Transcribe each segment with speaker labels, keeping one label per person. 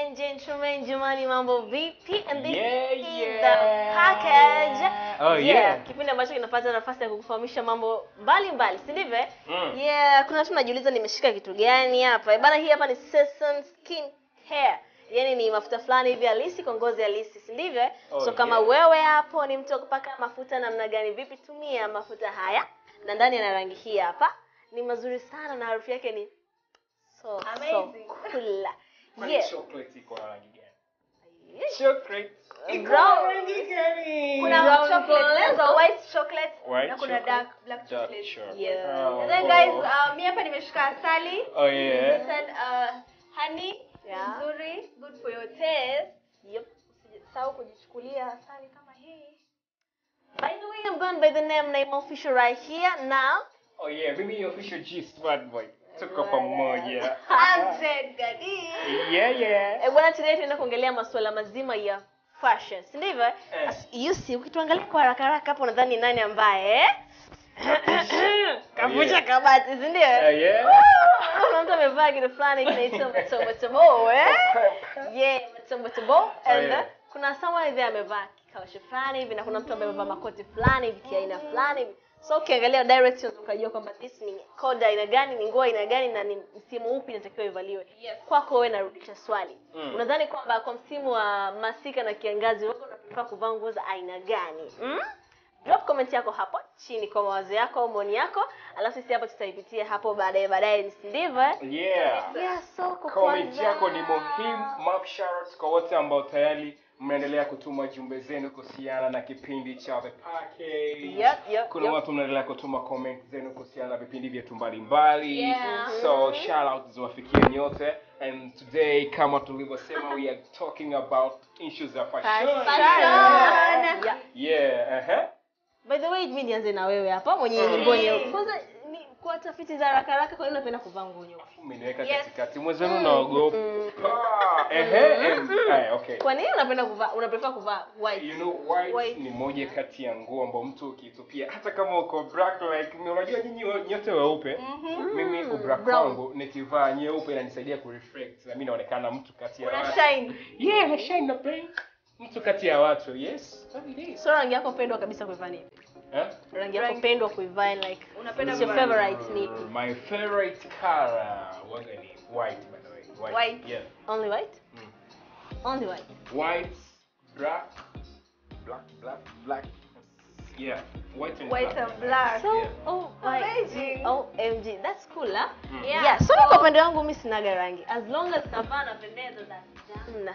Speaker 1: and gentlemen, Jumani Mambo VP, and this is the package.
Speaker 2: Oh yeah.
Speaker 1: Kipindi ambacho kinapata nafasi ya kukufahamisha mambo mbalimbali, si ndivyo? Yeah, kuna watu najiuliza nimeshika kitu gani hapa. Bana, hii hapa ni Sesson Skin Hair. Yaani ni mafuta fulani hivi halisi kwa ngozi halisi, si ndivyo? So kama wewe hapo ni mtu wa kupaka mafuta namna gani, vipi, tumia mafuta haya. Na ndani yana rangi hii hapa. Ni mazuri sana na harufu yake ni so cool.
Speaker 2: Yeah. Chocolate iko na rangi gani? Chocolate.
Speaker 1: Brown.
Speaker 3: Kuna chocolate, white chocolate,
Speaker 2: na
Speaker 3: kuna dark black chocolate.
Speaker 1: Yeah.
Speaker 3: And then guys, mimi hapa nimeshika asali.
Speaker 2: Oh yeah.
Speaker 3: This and honey.
Speaker 1: Yeah.
Speaker 3: Nzuri, good for your taste.
Speaker 1: Yep.
Speaker 3: Usisahau kujichukulia asali kama hii.
Speaker 1: By the way, I'm going by the name official right here now.
Speaker 2: Oh yeah, mimi official G Smart Boy. Tuko pamoja.
Speaker 3: I'm Zed Gadi.
Speaker 2: Yeah.
Speaker 1: Bwana, today tunaenda kuongelea masuala mazima ya fashion. Si ndivyo? You see, ukituangalia kwa haraka haraka hapo nadhani nani ambaye kavuja kabati, si ndio?
Speaker 2: Yeah.
Speaker 1: Kuna mtu amevaa kitu fulani kinaitwa matobo, Yeah, matobo. And kuna someone there amevaa kikalashi fulani hivi na kuna mtu ambaye amevaa makoti fulani hivi kiaina fulani hivi. So ukiangalia directions ukajua kwamba this ni code aina gani, ni nguo aina gani na ni msimu upi inatakiwa ivaliwe. Kwako wewe narudisha swali. Unadhani kwamba kwa msimu wa masika na kiangazi wewe unapenda kuvaa nguo za aina gani? Drop comment yako hapo chini kwa mawazo yako au maoni yako, alafu sisi hapo tutaipitia hapo baadaye ni ndivyo? Yeah, so
Speaker 2: comment yako ni muhimu. Mark shout kwa wote ambao tayari mnaendelea kutuma jumbe zenu kuhusiana na kipindi cha The Package. Kuna watu mnaendelea kutuma comment zenu kuhusiana na vipindi vyetu mbalimbali. So shout out ziwafikie nyote. And today kama tulivyosema, we are talking about issues of fashion.
Speaker 1: By the way, mimi nianze na wewe hapa mwenye nyimbo nyeupe. Kwanza ni kwa tafiti za haraka haraka, kwa nini unapenda kuvaa nguo nyeupe?
Speaker 2: Umeniweka katikati. Mwenzenu naogopa. Okay.
Speaker 1: Kwa nini unapenda kuvaa white?
Speaker 2: You know, white ni moja kati ya nguo ambayo mtu ukitupia hata kama uko black like unajua nyinyi nyote weupe. Mimi black wangu nikivaa nyeupe inanisaidia kureflect na mimi naonekana mtu kati ya watu.
Speaker 3: Shine.
Speaker 2: Yeah, na shine na paint. Mtu kati ya watu. Yes.
Speaker 1: So rangi yako pendwa kabisa kuivaa nini? Rangi yako pendwa kuivaa like unapenda your favorite ni?
Speaker 2: My favorite color was white, by the way.
Speaker 3: White.
Speaker 2: Yeah.
Speaker 1: Only white? Only white.
Speaker 2: White, black. Yeah, white and black.
Speaker 3: So,
Speaker 1: amazing. OMG, that's cool, huh?
Speaker 3: Yeah.
Speaker 1: So kwa upande wangu mimi sinaga rangi. As long as navaa napendeza damna.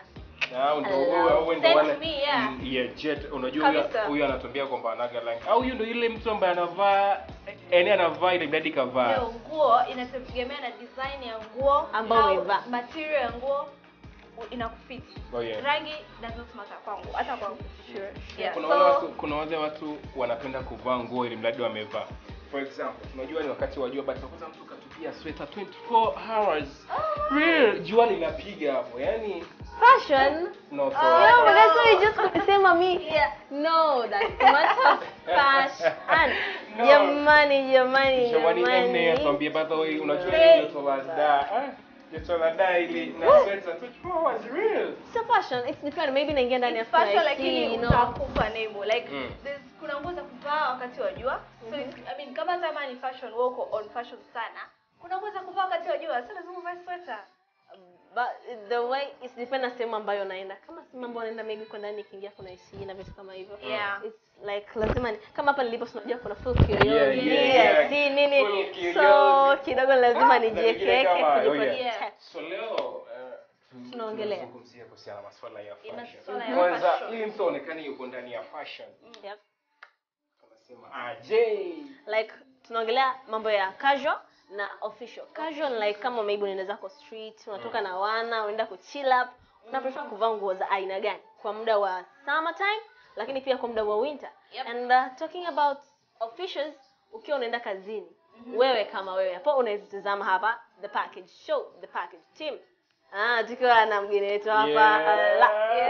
Speaker 2: Jet, unajua huyu anatuambia kwamba anaga rangi. Au huyu ndio ile mtu ambaye anavaa ile mdadi kavaa.
Speaker 3: Ndio, nguo inategemea na design ya nguo
Speaker 1: ambayo umevaa.
Speaker 3: Material ya nguo inakufit. Rangi doesn't matter kwangu, hata kwangu.
Speaker 2: Kuna wale watu wanapenda kuvaa nguo ile mdadi wamevaa. For example, unajua ni wakati wa jua, but unakuta mtu katupia sweater 24 hours. Real, jua linapiga hapo. Yaani
Speaker 1: fashion?
Speaker 2: No.
Speaker 1: So you just kusema me. No, that's too much of fashion. Jamani.
Speaker 2: Tuambie by the way, unajua ile joto ile na sweater 24 hours real.
Speaker 1: So fashion, it's different. Maybe naingia ndani ya
Speaker 3: fashion lakini utakufa nemo. Like kuna nguo za kuvaa wakati wa jua. So I mean kama kama ni fashion wako on fashion sana. Kuna nguo za kuvaa wakati wa jua, sasa lazima uvae sweater.
Speaker 1: But the way it's depend na sehemu ambayo unaenda. Kama sehemu ambayo unaenda maybe kwa ndani kiingia kuna AC na vitu kama hivyo. It's like lazima kama hapa nilipo tunajua kuna full kiyoyozi. Nini. So kidogo lazima nijiweke kujiprotect.
Speaker 2: So leo
Speaker 1: tunaongelea
Speaker 2: kuhusiana masuala ya fashion. Kwanza ili mtu aonekane yuko ndani ya fashion. Tunasema
Speaker 1: like tunaongelea mambo ya casual na official. Casual like kama maybe unaenda zako street, unatoka na wana, unaenda ku chill up, una prefer kuvaa nguo za aina gani kwa muda wa summer time lakini pia kwa muda wa winter. And talking about officials, ukiwa unaenda kazini, wewe kama wewe hapo unaweza hapa The Package Show, The Package Team. Tukiwa na mgeni wetu hapa.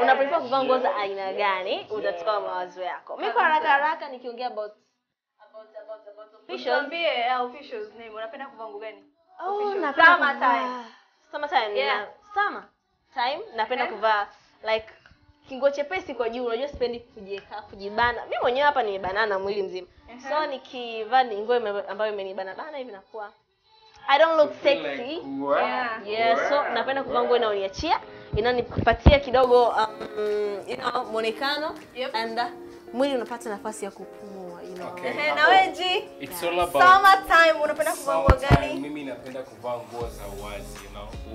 Speaker 1: Una prefer kuvaa nguo za aina gani? Utatoa mawazo yako. Mimi kwa haraka nikiongea about officials.
Speaker 3: Officials name unapenda kuvaa nguo gani?
Speaker 1: Summer time.
Speaker 3: Yeah.
Speaker 1: Summer. time napenda kuvaa like kingo chepesi kwa juu. Unajua sipendi kujibana. Mimi mwenyewe hapa nimebanana mwili mzima. So nikivaa nguo ambayo imenibana bana hivi nakuwa I don't look sexy. So napenda kuvaa nguo inaoniachia, inanipatia kidogo muonekano and mwili unapata nafasi ya kupumua,
Speaker 3: Na wewe
Speaker 2: it's all about
Speaker 3: summer time. Unapenda kuvaa nguo gani?
Speaker 2: Mimi napenda kuvaa nguo za wazi,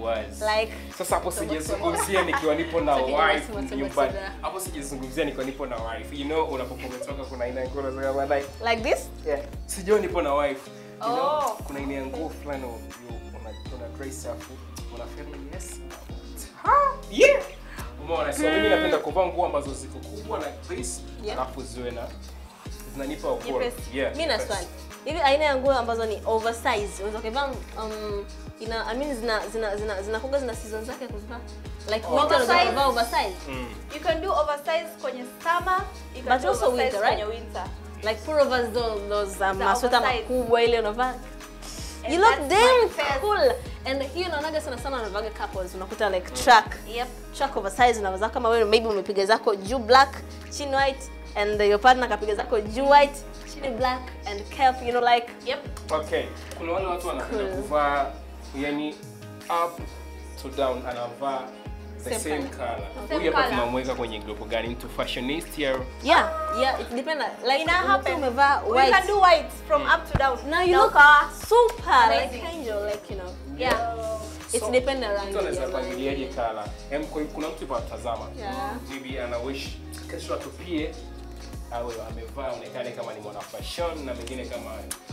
Speaker 2: wazi.
Speaker 1: Like
Speaker 2: sasa hapo sijazungumzia nikiwa nipo na wife nyumbani. Hapo sijazungumzia nikiwa nipo na wife. Unapopometoka kuna aina ya nguo za
Speaker 1: like this?
Speaker 2: Yeah. Sijui nipo na wife. Kuna aina ya nguo fulani una dress up, una feel yes. Yeah. Umeona? So mimi napenda kuvaa nguo ambazo ziko kubwa na this, alafu ziwe na zinanipa uhuru.
Speaker 1: Mimi na swali. Hivi aina ya nguo ambazo ni oversize, unaweza kuvaa zinakuga zina season zake kuzivaa. Like winter unaweza kuvaa oversize.
Speaker 3: You can do oversize kwenye summer, you can do
Speaker 1: also winter, right?
Speaker 3: kwenye winter.
Speaker 1: Like pullovers those masweta makubwa ile unavaa. You look damn cool. And hiyo naonaga sana wanavaga couples, unakuta like track oversize unavaa kama wewe maybe umepiga zako juu black, chini white and your partner kapiga zako juu white, chini black and cap, like
Speaker 2: Okay. Kuna wale watu wanapenda kuvaa yani up to down anavaa the same color. Huyu hapa tunamweka kwenye group gani? Into fashionista?
Speaker 1: Yeah, it depends. Like umevaa white.
Speaker 3: We can do white from up to down.
Speaker 1: Now you look super amazing. Like angel, like It's depend on rangi.
Speaker 2: Unaweza kuangaliaje color? Kuna mtu anatazama. Maybe ana wish kesho atupie awe amevaa onekane kama ni mwana fashion na mengine kama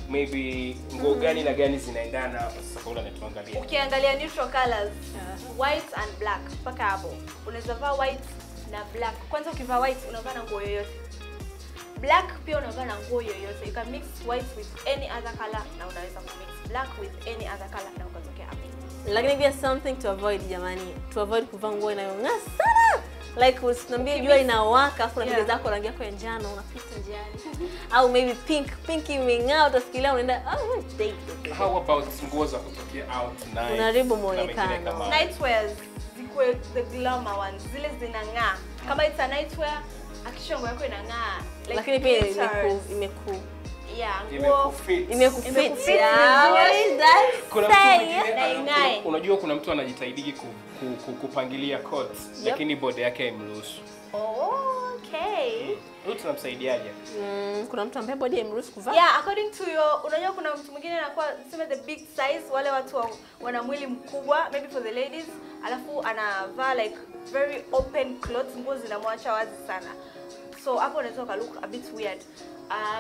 Speaker 2: maybe nguo gani na gani zinaendana hapa. Sasa kwa unatuangalia.
Speaker 3: Ukiangalia neutral colors, white and black mpaka hapo. Unaweza vaa white na black. Kwanza ukivaa white unavaa na nguo yoyote. Black pia unavaa na nguo yoyote. You can mix white with any other color na unaweza kumix black with any other color na ukatokea hapo.
Speaker 1: Lakini pia something to avoid jamani. To avoid kuvaa nguo inayong'aa sana. Like usiniambie jua inawaka afu unapiga zako rangi yako ya njano unapita njiani. Au maybe pink imeng'aa utafikiria unaenda date.
Speaker 2: How about nguo za kutokea out night?
Speaker 1: Unaribu muonekano.
Speaker 3: Nightwears zikuwe the glamour ones. Zile zinang'aa. Kama it's a nightwear, hakikisha nguo yako inang'aa.
Speaker 1: Lakini pia imekuu.
Speaker 3: Imekufit.
Speaker 2: Unajua kuna mtu anajitahidi kupangilia coats lakini body yake haimruhusu.
Speaker 3: Okay.
Speaker 2: Huyu tunamsaidiaje?
Speaker 1: Kuna mtu ambaye body haimruhusu kuvaa?
Speaker 3: Yeah, according to your, unajua kuna mtu mwingine anakuwa sema the big size, wale watu wana mwili mkubwa, maybe for the ladies, alafu anavaa like very open clothes, nguo zinamwacha wazi sana. So hapo unaweza look a bit weird.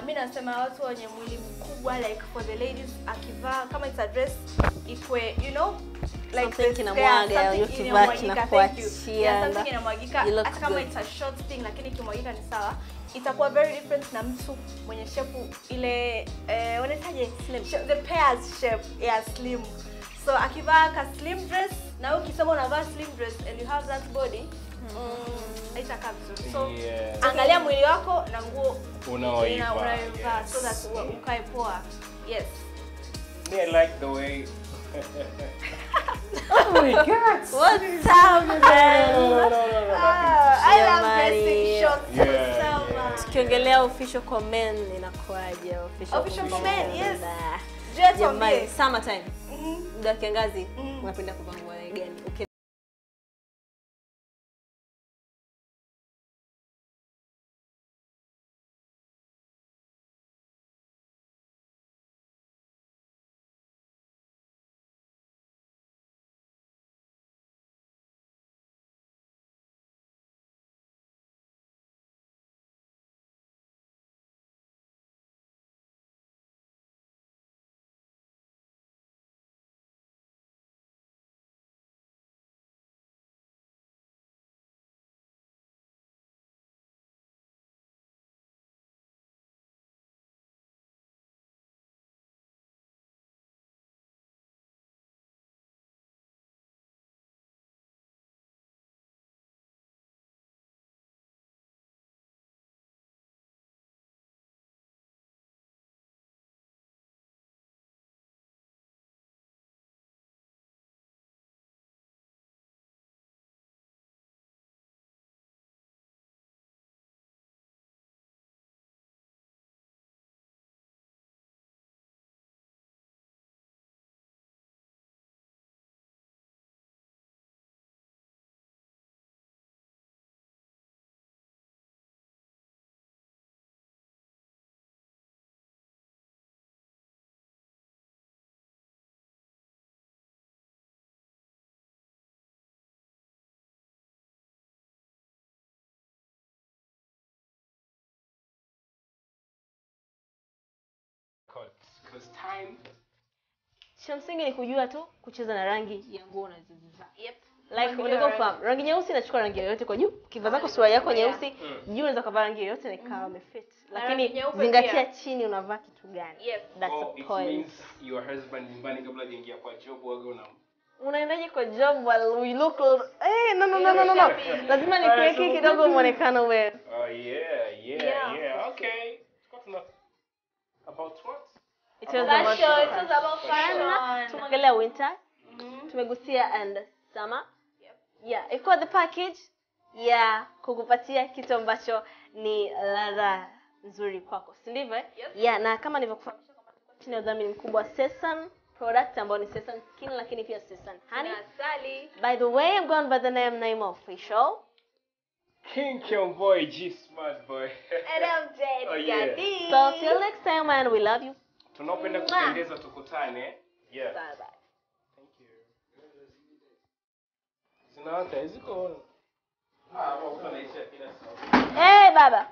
Speaker 3: Mimi nasema watu wenye mwili mkubwa like for the ladies akivaa kama it's a dress ikwe like
Speaker 1: something kinamwaga ukivaa kinakuachia
Speaker 3: something inamwagika hata kama it's a short thing lakini kimwagika ni sawa. Itakuwa very different na mtu mwenye shape ile wanaitaje the pairs shape slim. So akivaa ka slim dress na wewe ukisema unavaa slim dress and you have that body haitakaa vizuri. So angalia mwili wako na nguo unaoivaa so that ukae poa. Yes.
Speaker 2: I like the way
Speaker 1: oh my god. What's up?
Speaker 3: I love dressing short so much.
Speaker 1: Tukiongelea official comment inakuaje?
Speaker 3: Official comment, yes.
Speaker 1: Jamani, summertime. Muda kiangazi unapenda kuvaa nguo gani?
Speaker 2: first time?
Speaker 1: Cha msingi ni kujua tu kucheza na rangi ya nguo unazozivaa.
Speaker 3: Yep.
Speaker 1: Like unaweza kufahamu rangi nyeusi inachukua rangi yoyote kwa juu. Kivaa zako suruali yako nyeusi, juu unaweza kuvaa rangi yoyote na ikawa imefit. Lakini zingatia chini unavaa kitu gani.
Speaker 3: Yes.
Speaker 1: That's the point.
Speaker 2: It means your husband nyumbani kabla hajaingia kwa job wage
Speaker 1: unaendaje kwa job while we look no. Lazima nikuweke kidogo muonekano wewe.
Speaker 2: Oh yeah. Okay. About what?
Speaker 1: It was about fashion. Tumeongelea winter. Tumegusia and summer. Yeah, iko the package ya kukupatia kitu ambacho ni ladha nzuri kwako, si ndivyo? Yeah, na kama nilivyokufahamisha kwamba chini ya udhamini mkubwa Sesan product ambao ni Sesan Skin lakini pia Sesan Honey. By the way, I'm going by the name Official.
Speaker 2: King boy, G Smart boy.
Speaker 3: And I'm Dead Daddy.
Speaker 1: So till next time, man, we love you.
Speaker 2: Tunapenda kupendeza tukutane. Yeah.
Speaker 1: Bye bye.
Speaker 2: Thank you. Sina hata hizo. Baba.